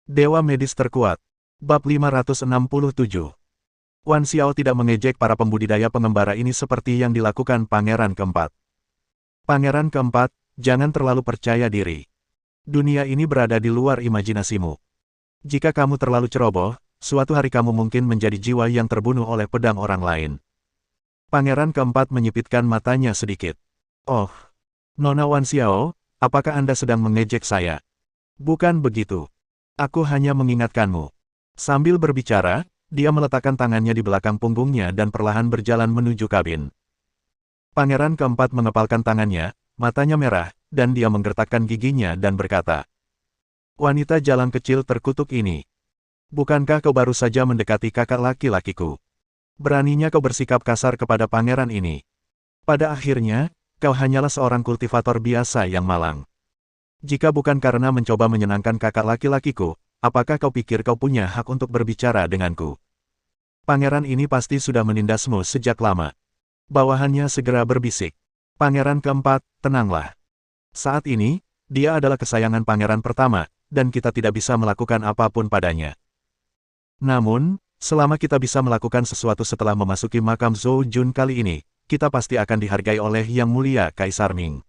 Dewa Medis Terkuat. Bab 567. Wan Xiao tidak mengejek para pembudidaya pengembara ini seperti yang dilakukan Pangeran Keempat. Pangeran Keempat, jangan terlalu percaya diri. Dunia ini berada di luar imajinasimu. Jika kamu terlalu ceroboh, suatu hari kamu mungkin menjadi jiwa yang terbunuh oleh pedang orang lain. Pangeran Keempat menyipitkan matanya sedikit. Oh, Nona Wan Xiao, apakah Anda sedang mengejek saya? Bukan begitu. Aku hanya mengingatkanmu. Sambil berbicara, dia meletakkan tangannya di belakang punggungnya dan perlahan berjalan menuju kabin. Pangeran Keempat mengepalkan tangannya, matanya merah, dan dia menggertakkan giginya dan berkata, "Wanita jalan kecil terkutuk ini. Bukankah kau baru saja mendekati kakak laki-lakiku? Beraninya kau bersikap kasar kepada pangeran ini. Pada akhirnya, kau hanyalah seorang kultivator biasa yang malang. Jika bukan karena mencoba menyenangkan kakak laki-lakiku, apakah kau pikir kau punya hak untuk berbicara denganku? Pangeran ini pasti sudah menindasmu sejak lama." Bawahannya segera berbisik. Pangeran Keempat, tenanglah. Saat ini, dia adalah kesayangan pangeran pertama, dan kita tidak bisa melakukan apapun padanya. Namun, selama kita bisa melakukan sesuatu setelah memasuki makam Zhou Jun kali ini, kita pasti akan dihargai oleh Yang Mulia Kaisar Ming.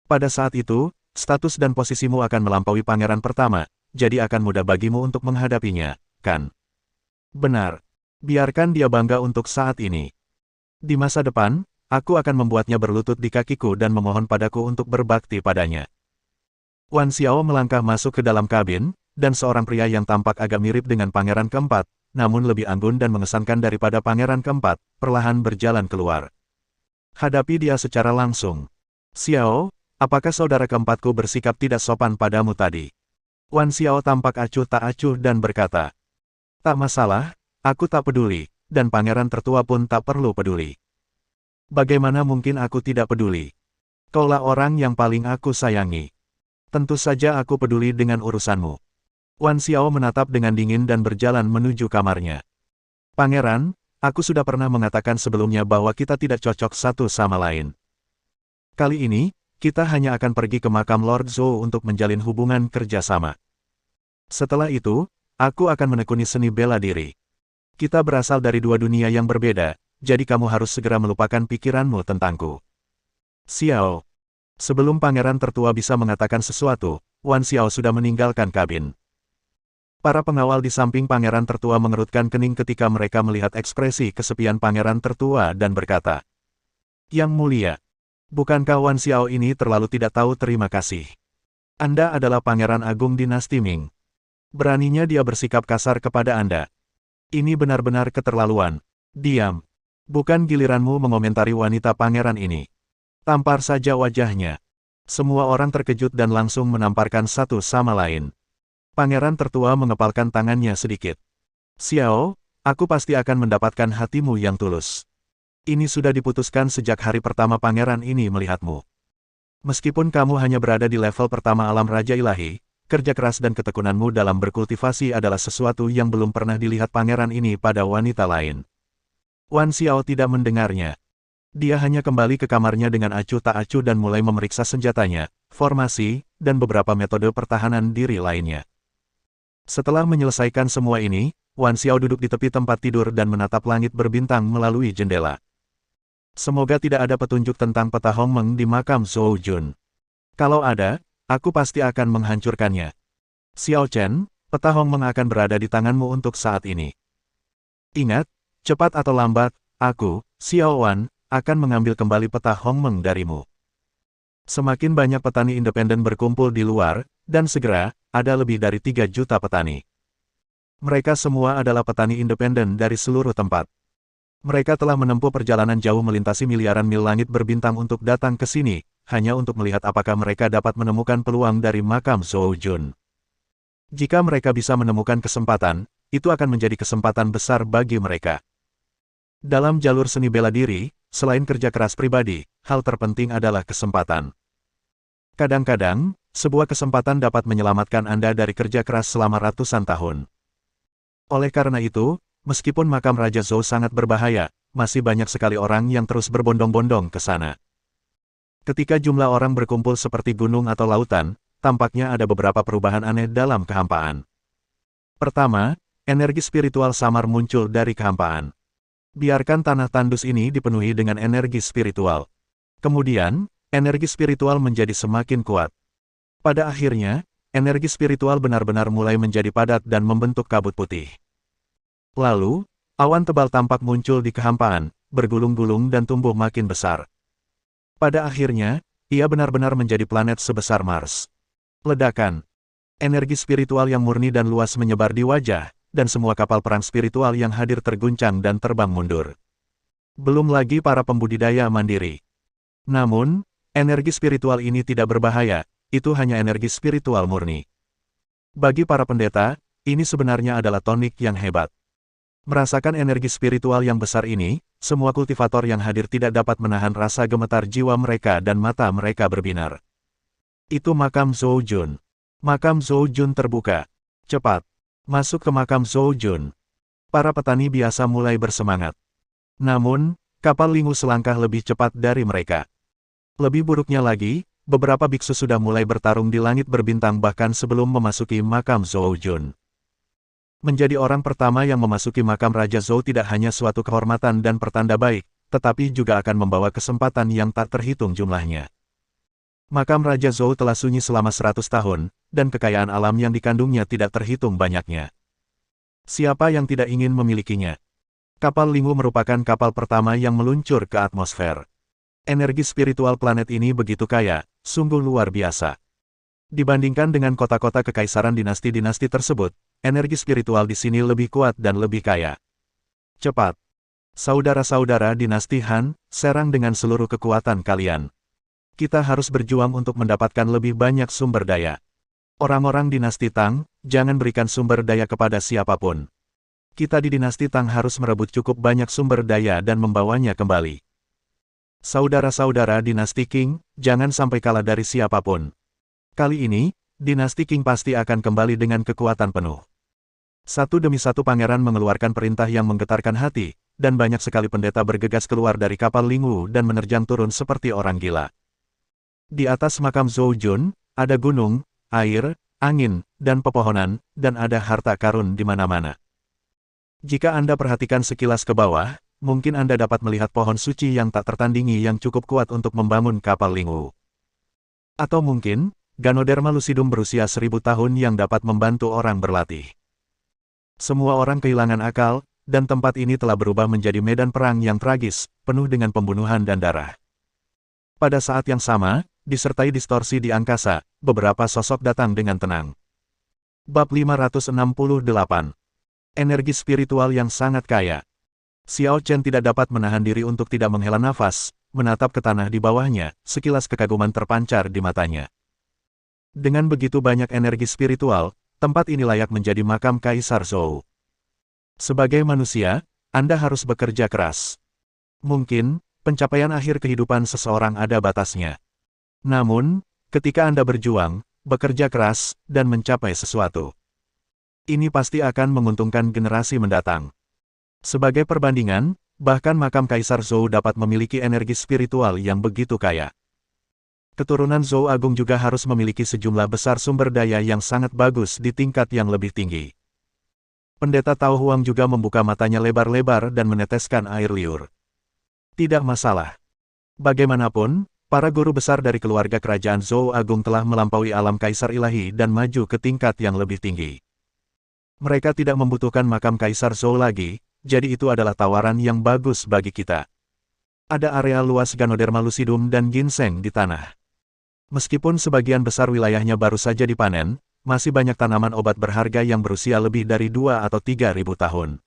Pada saat itu, status dan posisimu akan melampaui pangeran pertama, jadi akan mudah bagimu untuk menghadapinya, kan? Benar. Biarkan dia bangga untuk saat ini. Di masa depan, aku akan membuatnya berlutut di kakiku dan memohon padaku untuk berbakti padanya. Wan Xiao melangkah masuk ke dalam kabin, dan seorang pria yang tampak agak mirip dengan Pangeran Keempat, namun lebih anggun dan mengesankan daripada Pangeran Keempat, perlahan berjalan keluar. Hadapi dia secara langsung. "Xiao, apakah saudara keempatku bersikap tidak sopan padamu tadi?" Wan Xiao tampak acuh tak acuh dan berkata, "Tak masalah, aku tak peduli, dan pangeran tertua pun tak perlu peduli." "Bagaimana mungkin aku tidak peduli? Kaulah orang yang paling aku sayangi. Tentu saja aku peduli dengan urusanmu." Wan Xiao menatap dengan dingin dan berjalan menuju kamarnya. "Pangeran, aku sudah pernah mengatakan sebelumnya bahwa kita tidak cocok satu sama lain. Kali ini, kita hanya akan pergi ke makam Lord Zhou untuk menjalin hubungan kerjasama. Setelah itu, aku akan menekuni seni bela diri. Kita berasal dari dua dunia yang berbeda, jadi kamu harus segera melupakan pikiranmu tentangku." "Xiao." Sebelum pangeran tertua bisa mengatakan sesuatu, Wan Xiao sudah meninggalkan kabin. Para pengawal di samping pangeran tertua mengerutkan kening ketika mereka melihat ekspresi kesepian pangeran tertua dan berkata, "Yang mulia, bukankah Wan Xiao ini terlalu tidak tahu terima kasih? Anda adalah pangeran agung dinasti Ming. Beraninya dia bersikap kasar kepada Anda. Ini benar-benar keterlaluan. Diam. Bukan giliranmu mengomentari wanita pangeran ini." Tampar saja wajahnya. Semua orang terkejut dan langsung menamparkan satu sama lain. Pangeran tertua mengepalkan tangannya sedikit. "Xiao, aku pasti akan mendapatkan hatimu yang tulus. Ini sudah diputuskan sejak hari pertama pangeran ini melihatmu. Meskipun kamu hanya berada di level pertama alam Raja Ilahi, kerja keras dan ketekunanmu dalam berkultivasi adalah sesuatu yang belum pernah dilihat pangeran ini pada wanita lain." Wan Xiao tidak mendengarnya. Dia hanya kembali ke kamarnya dengan acuh tak acuh dan mulai memeriksa senjatanya, formasi, dan beberapa metode pertahanan diri lainnya. Setelah menyelesaikan semua ini, Wan Xiao duduk di tepi tempat tidur dan menatap langit berbintang melalui jendela. Semoga tidak ada petunjuk tentang peta Hongmeng di makam Zhou Jun. Kalau ada, aku pasti akan menghancurkannya. Xiao Chen, peta Hongmeng akan berada di tanganmu untuk saat ini. Ingat, cepat atau lambat, aku, Xiao Wan, akan mengambil kembali peta Hongmeng darimu. Semakin banyak petani independen berkumpul di luar, dan segera, ada lebih dari 3 juta petani. Mereka semua adalah petani independen dari seluruh tempat. Mereka telah menempuh perjalanan jauh melintasi miliaran mil langit berbintang untuk datang ke sini, hanya untuk melihat apakah mereka dapat menemukan peluang dari makam Zhou Jun. Jika mereka bisa menemukan kesempatan, itu akan menjadi kesempatan besar bagi mereka. Dalam jalur seni bela diri, selain kerja keras pribadi, hal terpenting adalah kesempatan. Kadang-kadang, sebuah kesempatan dapat menyelamatkan Anda dari kerja keras selama ratusan tahun. Oleh karena itu, meskipun makam Raja Zhou sangat berbahaya, masih banyak sekali orang yang terus berbondong-bondong ke sana. Ketika jumlah orang berkumpul seperti gunung atau lautan, tampaknya ada beberapa perubahan aneh dalam kehampaan. Pertama, energi spiritual samar muncul dari kehampaan. Biarkan tanah tandus ini dipenuhi dengan energi spiritual. Kemudian, energi spiritual menjadi semakin kuat. Pada akhirnya, energi spiritual benar-benar mulai menjadi padat dan membentuk kabut putih. Lalu, awan tebal tampak muncul di kehampaan, bergulung-gulung dan tumbuh makin besar. Pada akhirnya, ia benar-benar menjadi planet sebesar Mars. Ledakan. Energi spiritual yang murni dan luas menyebar di wajah, dan semua kapal perang spiritual yang hadir terguncang dan terbang mundur. Belum lagi para pembudidaya mandiri. Namun, energi spiritual ini tidak berbahaya, itu hanya energi spiritual murni. Bagi para pendeta, ini sebenarnya adalah tonik yang hebat. Merasakan energi spiritual yang besar ini, semua kultivator yang hadir tidak dapat menahan rasa gemetar jiwa mereka dan mata mereka berbinar. Itu makam Zhou Jun. Makam Zhou Jun terbuka. Cepat. Masuk ke makam Zhou Jun. Para petani biasa mulai bersemangat. Namun, kapal Lingu selangkah lebih cepat dari mereka. Lebih buruknya lagi, beberapa biksu sudah mulai bertarung di langit berbintang bahkan sebelum memasuki makam Zhou Jun. Menjadi orang pertama yang memasuki makam Raja Zhou tidak hanya suatu kehormatan dan pertanda baik, tetapi juga akan membawa kesempatan yang tak terhitung jumlahnya. Makam Raja Zhou telah sunyi selama 100 tahun, dan kekayaan alam yang dikandungnya tidak terhitung banyaknya. Siapa yang tidak ingin memilikinya? Kapal Lingu merupakan kapal pertama yang meluncur ke atmosfer. Energi spiritual planet ini begitu kaya, sungguh luar biasa. Dibandingkan dengan kota-kota kekaisaran dinasti-dinasti tersebut, energi spiritual di sini lebih kuat dan lebih kaya. Cepat! Saudara-saudara dinasti Han, serang dengan seluruh kekuatan kalian. Kita harus berjuang untuk mendapatkan lebih banyak sumber daya. Orang-orang dinasti Tang, jangan berikan sumber daya kepada siapapun. Kita di dinasti Tang harus merebut cukup banyak sumber daya dan membawanya kembali. Saudara-saudara dinasti Qing, jangan sampai kalah dari siapapun. Kali ini, dinasti Qing pasti akan kembali dengan kekuatan penuh. Satu demi satu pangeran mengeluarkan perintah yang menggetarkan hati, dan banyak sekali pendeta bergegas keluar dari kapal Lingu dan menerjang turun seperti orang gila. Di atas makam Zhou Jun, ada gunung, air, angin, dan pepohonan, dan ada harta karun di mana-mana. Jika Anda perhatikan sekilas ke bawah, mungkin Anda dapat melihat pohon suci yang tak tertandingi yang cukup kuat untuk membangun kapal Lingu. Atau mungkin, Ganoderma lucidum berusia 1000 tahun yang dapat membantu orang berlatih. Semua orang kehilangan akal, dan tempat ini telah berubah menjadi medan perang yang tragis, penuh dengan pembunuhan dan darah. Pada saat yang sama, disertai distorsi di angkasa, beberapa sosok datang dengan tenang. Bab 568. Energi spiritual yang sangat kaya. Xiao Chen tidak dapat menahan diri untuk tidak menghela nafas, menatap ke tanah di bawahnya, sekilas kekaguman terpancar di matanya. Dengan begitu banyak energi spiritual, tempat ini layak menjadi makam Kaisar Zhou. Sebagai manusia, Anda harus bekerja keras. Mungkin, pencapaian akhir kehidupan seseorang ada batasnya. Namun, ketika Anda berjuang, bekerja keras, dan mencapai sesuatu, ini pasti akan menguntungkan generasi mendatang. Sebagai perbandingan, bahkan makam Kaisar Zhou dapat memiliki energi spiritual yang begitu kaya. Keturunan Zhou Agung juga harus memiliki sejumlah besar sumber daya yang sangat bagus di tingkat yang lebih tinggi. Pendeta Tao Huang juga membuka matanya lebar-lebar dan meneteskan air liur. Tidak masalah. Bagaimanapun, para guru besar dari keluarga kerajaan Zhou Agung telah melampaui alam kaisar ilahi dan maju ke tingkat yang lebih tinggi. Mereka tidak membutuhkan makam Kaisar Zhou lagi, jadi itu adalah tawaran yang bagus bagi kita. Ada area luas Ganoderma lucidum dan ginseng di tanah. Meskipun sebagian besar wilayahnya baru saja dipanen, masih banyak tanaman obat berharga yang berusia lebih dari 2 atau 3.000 tahun.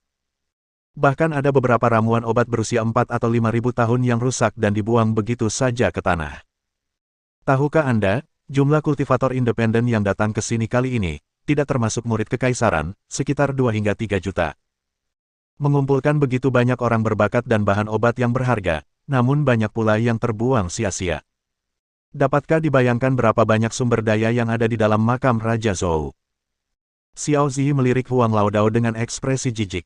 Bahkan ada beberapa ramuan obat berusia 4 atau 5.000 tahun yang rusak dan dibuang begitu saja ke tanah. Tahukah Anda, jumlah kultivator independen yang datang ke sini kali ini, tidak termasuk murid kekaisaran, sekitar 2 hingga 3 juta. Mengumpulkan begitu banyak orang berbakat dan bahan obat yang berharga, namun banyak pula yang terbuang sia-sia. Dapatkah dibayangkan berapa banyak sumber daya yang ada di dalam makam Raja Zhou? Xiao Zi melirik Huang Laodao dengan ekspresi jijik.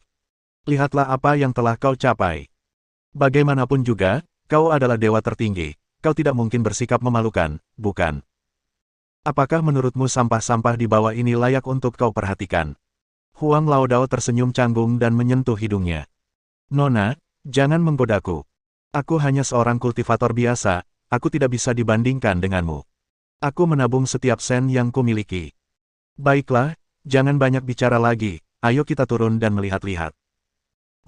Lihatlah apa yang telah kau capai. Bagaimanapun juga, kau adalah dewa tertinggi, kau tidak mungkin bersikap memalukan, bukan? Apakah menurutmu sampah-sampah di bawah ini layak untuk kau perhatikan? Huang Laodao tersenyum canggung dan menyentuh hidungnya. Nona, jangan menggodaku. Aku hanya seorang kultivator biasa, aku tidak bisa dibandingkan denganmu. Aku menabung setiap sen yang kumiliki. Baiklah, jangan banyak bicara lagi, ayo kita turun dan melihat-lihat.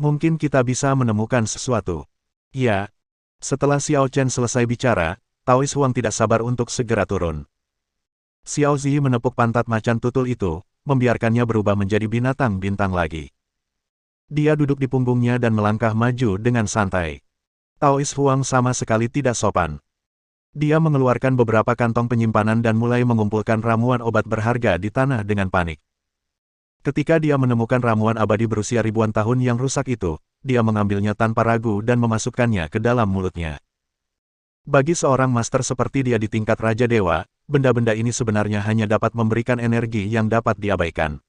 Mungkin kita bisa menemukan sesuatu. Ya. Setelah Xiao Chen selesai bicara, Taois Huang tidak sabar untuk segera turun. Xiao Zi menepuk pantat macan tutul itu, membiarkannya berubah menjadi binatang bintang lagi. Dia duduk di punggungnya dan melangkah maju dengan santai. Taois Huang sama sekali tidak sopan. Dia mengeluarkan beberapa kantong penyimpanan dan mulai mengumpulkan ramuan obat berharga di tanah dengan panik. Ketika dia menemukan ramuan abadi berusia ribuan tahun yang rusak itu, dia mengambilnya tanpa ragu dan memasukkannya ke dalam mulutnya. Bagi seorang master seperti dia di tingkat Raja Dewa, benda-benda ini sebenarnya hanya dapat memberikan energi yang dapat diabaikan.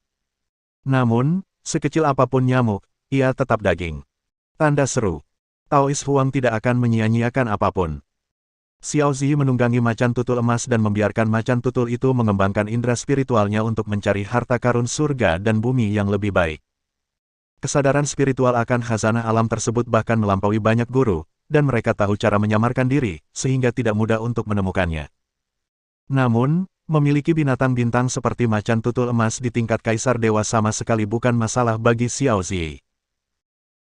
Namun, sekecil apapun nyamuk, ia tetap daging. Tanda seru. Taois Huang tidak akan menyia-nyiakan apapun. Xiao Zi menunggangi macan tutul emas dan membiarkan macan tutul itu mengembangkan indera spiritualnya untuk mencari harta karun surga dan bumi yang lebih baik. Kesadaran spiritual akan khazanah alam tersebut bahkan melampaui banyak guru, dan mereka tahu cara menyamarkan diri, sehingga tidak mudah untuk menemukannya. Namun, memiliki binatang bintang seperti macan tutul emas di tingkat Kaisar Dewa sama sekali bukan masalah bagi Xiao Zi.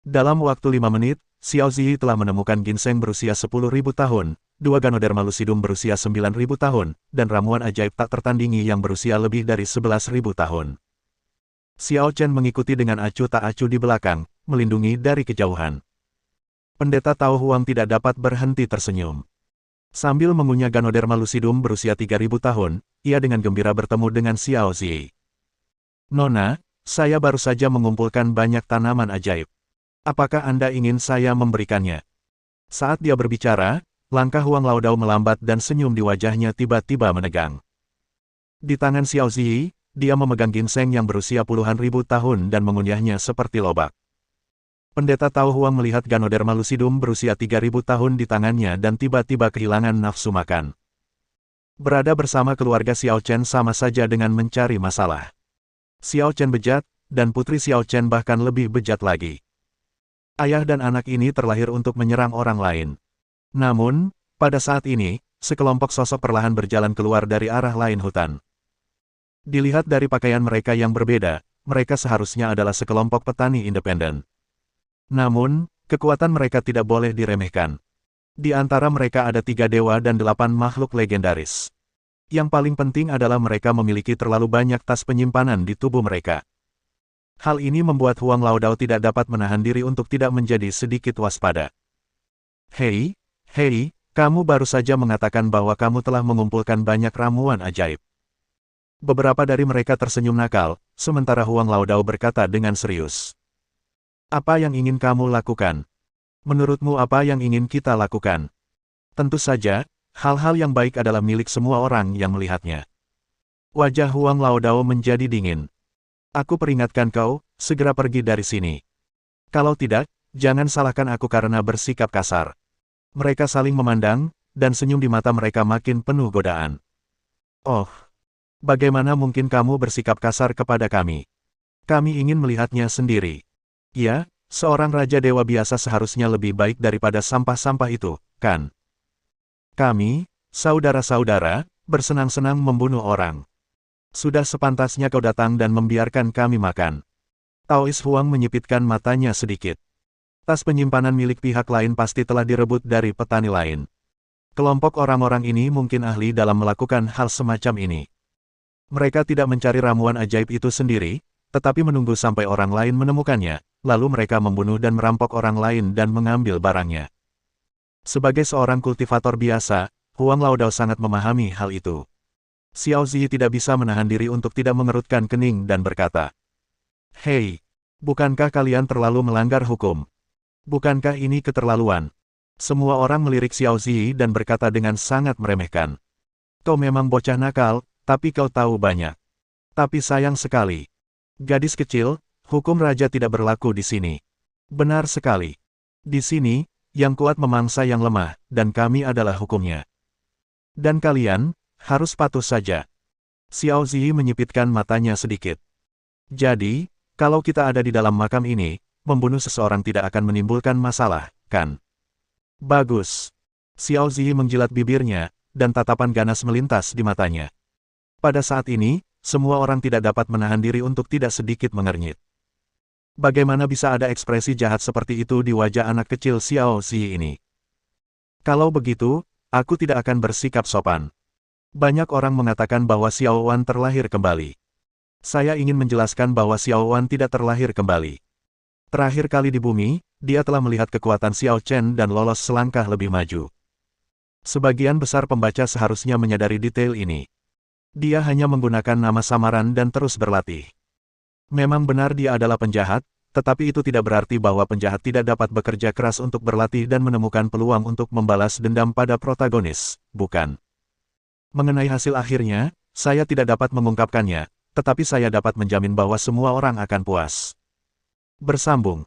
Dalam waktu 5 menit, Xiao Zi telah menemukan ginseng berusia 10.000 tahun, 2 Ganoderma lucidum berusia 9.000 tahun, dan ramuan ajaib tak tertandingi yang berusia lebih dari 11.000 tahun. Xiao Chen mengikuti dengan acuh tak acuh di belakang, melindungi dari kejauhan. Pendeta Tao Huang tidak dapat berhenti tersenyum. Sambil mengunyah Ganoderma lucidum berusia 3.000 tahun, ia dengan gembira bertemu dengan Xiao Zi. Nona, saya baru saja mengumpulkan banyak tanaman ajaib. Apakah Anda ingin saya memberikannya? Saat dia berbicara, langkah Huang Laodao melambat dan senyum di wajahnya tiba-tiba menegang. Di tangan Xiao Zi, dia memegang ginseng yang berusia puluhan ribu tahun dan mengunyahnya seperti lobak. Pendeta Tao Huang melihat Ganoderma lucidum berusia 3.000 tahun di tangannya dan tiba-tiba kehilangan nafsu makan. Berada bersama keluarga Xiao Chen sama saja dengan mencari masalah. Xiao Chen bejat, dan putri Xiao Chen bahkan lebih bejat lagi. Ayah dan anak ini terlahir untuk menyerang orang lain. Namun, pada saat ini, sekelompok sosok perlahan berjalan keluar dari arah lain hutan. Dilihat dari pakaian mereka yang berbeda, mereka seharusnya adalah sekelompok petani independen. Namun, kekuatan mereka tidak boleh diremehkan. Di antara mereka ada 3 dewa dan 8 makhluk legendaris. Yang paling penting adalah mereka memiliki terlalu banyak tas penyimpanan di tubuh mereka. Hal ini membuat Huang Laodao tidak dapat menahan diri untuk tidak menjadi sedikit waspada. Hei, kamu baru saja mengatakan bahwa kamu telah mengumpulkan banyak ramuan ajaib. Beberapa dari mereka tersenyum nakal, sementara Huang Laodao berkata dengan serius. Apa yang ingin kamu lakukan? Menurutmu apa yang ingin kita lakukan? Tentu saja, hal-hal yang baik adalah milik semua orang yang melihatnya. Wajah Huang Laodao menjadi dingin. Aku peringatkan kau, segera pergi dari sini. Kalau tidak, jangan salahkan aku karena bersikap kasar. Mereka saling memandang, dan senyum di mata mereka makin penuh godaan. Oh, bagaimana mungkin kamu bersikap kasar kepada kami? Kami ingin melihatnya sendiri. Ya, seorang Raja Dewa biasa seharusnya lebih baik daripada sampah-sampah itu, kan? Kami, saudara-saudara, bersenang-senang membunuh orang. Sudah sepantasnya kau datang dan membiarkan kami makan. Taois Huang menyipitkan matanya sedikit. Tas penyimpanan milik pihak lain pasti telah direbut dari petani lain. Kelompok orang-orang ini mungkin ahli dalam melakukan hal semacam ini. Mereka tidak mencari ramuan ajaib itu sendiri, tetapi menunggu sampai orang lain menemukannya, lalu mereka membunuh dan merampok orang lain dan mengambil barangnya. Sebagai seorang kultivator biasa, Huang Laodao sangat memahami hal itu. Xiao Zi tidak bisa menahan diri untuk tidak mengerutkan kening dan berkata, Hei, bukankah kalian terlalu melanggar hukum? Bukankah ini keterlaluan? Semua orang melirik Xiao Zi dan berkata dengan sangat meremehkan. Kau memang bocah nakal, tapi kau tahu banyak. Tapi sayang sekali. Gadis kecil, hukum raja tidak berlaku di sini. Benar sekali. Di sini, yang kuat memangsa yang lemah, dan kami adalah hukumnya. Dan kalian, harus patuh saja. Xiao Zi menyipitkan matanya sedikit. Jadi, Kalau kita ada di dalam makam ini, membunuh seseorang tidak akan menimbulkan masalah, kan? Bagus. Xiao Zi menjilat bibirnya, dan tatapan ganas melintas di matanya. Pada saat ini, semua orang tidak dapat menahan diri untuk tidak sedikit mengernyit. Bagaimana bisa ada ekspresi jahat seperti itu di wajah anak kecil Xiao Zi ini? Kalau begitu, aku tidak akan bersikap sopan. Banyak orang mengatakan bahwa Xiao Wan terlahir kembali. Saya ingin menjelaskan bahwa Xiao Wan tidak terlahir kembali. Terakhir kali di bumi, dia telah melihat kekuatan Xiao Chen dan lolos selangkah lebih maju. Sebagian besar pembaca seharusnya menyadari detail ini. Dia hanya menggunakan nama samaran dan terus berlatih. Memang benar dia adalah penjahat, tetapi itu tidak berarti bahwa penjahat tidak dapat bekerja keras untuk berlatih dan menemukan peluang untuk membalas dendam pada protagonis, bukan? Mengenai hasil akhirnya, saya tidak dapat mengungkapkannya, tetapi saya dapat menjamin bahwa semua orang akan puas. Bersambung.